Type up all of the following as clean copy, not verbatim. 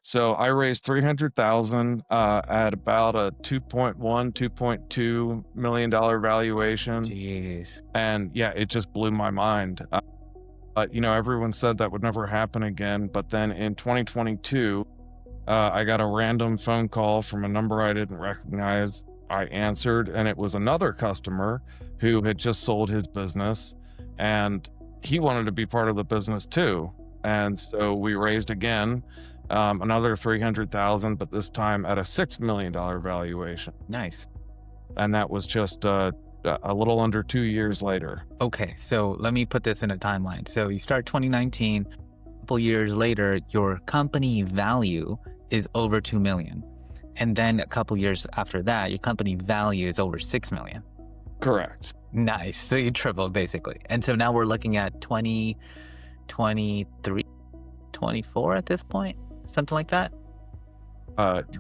So I raised 300,000 at about a 2.1, $2.2 million valuation. Jeez. And yeah, it just blew my mind. Everyone said that would never happen again. But then in 2022, I got a random phone call from a number I didn't recognize. I answered, and it was another customer who had just sold his business, and he wanted to be part of the business too. And so we raised again, another 300,000, but this time at a $6 million valuation. Nice. And that was just a little under 2 years later. Okay, so let me put this in a timeline. So you start 2019, a couple years later, your company value is over 2 million. And then a couple years after that, your company value is over 6 million. Correct. Nice. So you tripled basically. And so now we're looking at 2023, 24 at this point, something like that.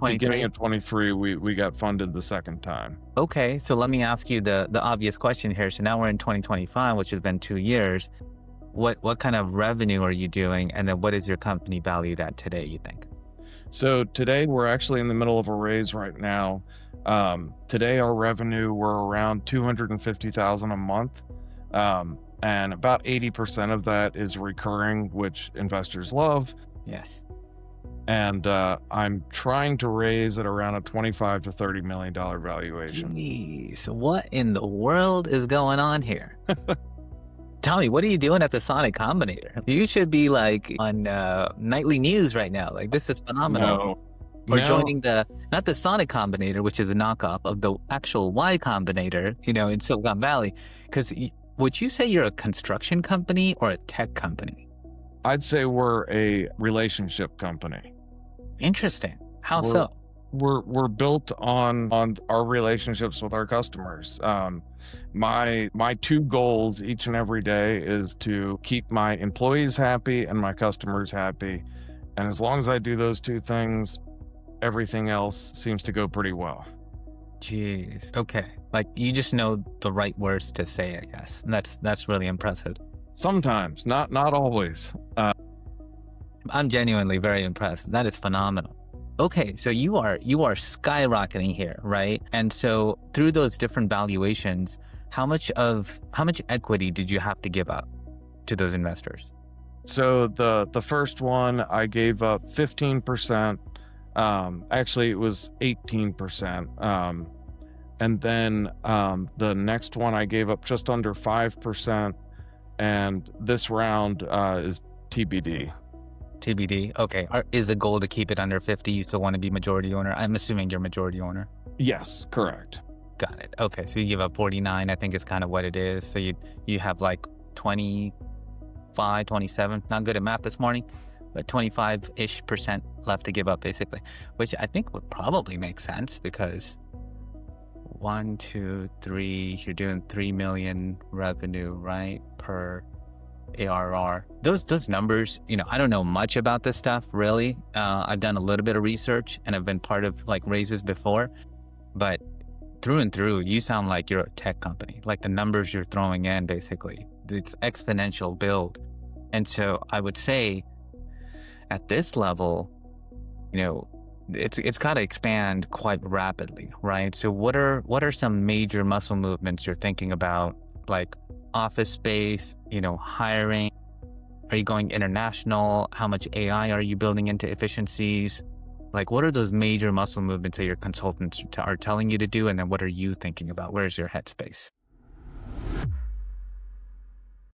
Beginning of 23, we got funded the second time. Okay, so let me ask you the obvious question here. So now we're in 2025, which has been 2 years. What kind of revenue are you doing? And then what is your company valued at today, you think? So today we're actually in the middle of a raise right now. Today our revenue, we're around 250,000 a month. And about 80% of that is recurring, which investors love. Yes. And I'm trying to raise at around a $25 to $30 million valuation. Jeez, what in the world is going on here? Tell me, what are you doing at the Sonic Combinator? You should be like on nightly news right now. Like, this is phenomenal. Or joining not the Sonic Combinator, which is a knockoff of the actual Y Combinator, in Silicon Valley. Because would you say you're a construction company or a tech company? I'd say we're a relationship company. Interesting. How so? We're built on our relationships with our customers. My two goals each and every day is to keep my employees happy and my customers happy. And as long as I do those two things, everything else seems to go pretty well. Jeez. Okay. Like, you just know the right words to say, I guess. And that's really impressive. Sometimes, not always. I'm genuinely very impressed. That is phenomenal. Okay, so you are skyrocketing here, right? And so through those different valuations, how much equity did you have to give up to those investors? So the first one I gave up 15%. Actually it was 18%. And then the next one I gave up just under 5%. And this round is TBD. TBD. Okay. Is the goal to keep it under 50? You still want to be majority owner? I'm assuming you're majority owner. Yes, correct. Got it. Okay. So you give up 49, I think is kind of what it is. So you have like 25, 27, not good at math this morning, but 25-ish% left to give up basically, which I think would probably make sense because 1, 2, 3, you're doing 3 million revenue, right? Per ARR. Those numbers, I don't know much about this stuff really. I've done a little bit of research and I've been part of like raises before, but through and through, you sound like you're a tech company. Like the numbers you're throwing in, basically, it's exponential build. And so I would say at this level, it's got to expand quite rapidly, right? So what are some major muscle movements you're thinking about, like office space, hiring? Are you going international? How much AI are you building into efficiencies? Like, what are those major muscle movements that your consultants are telling you to do? And then what are you thinking about? Where's your headspace?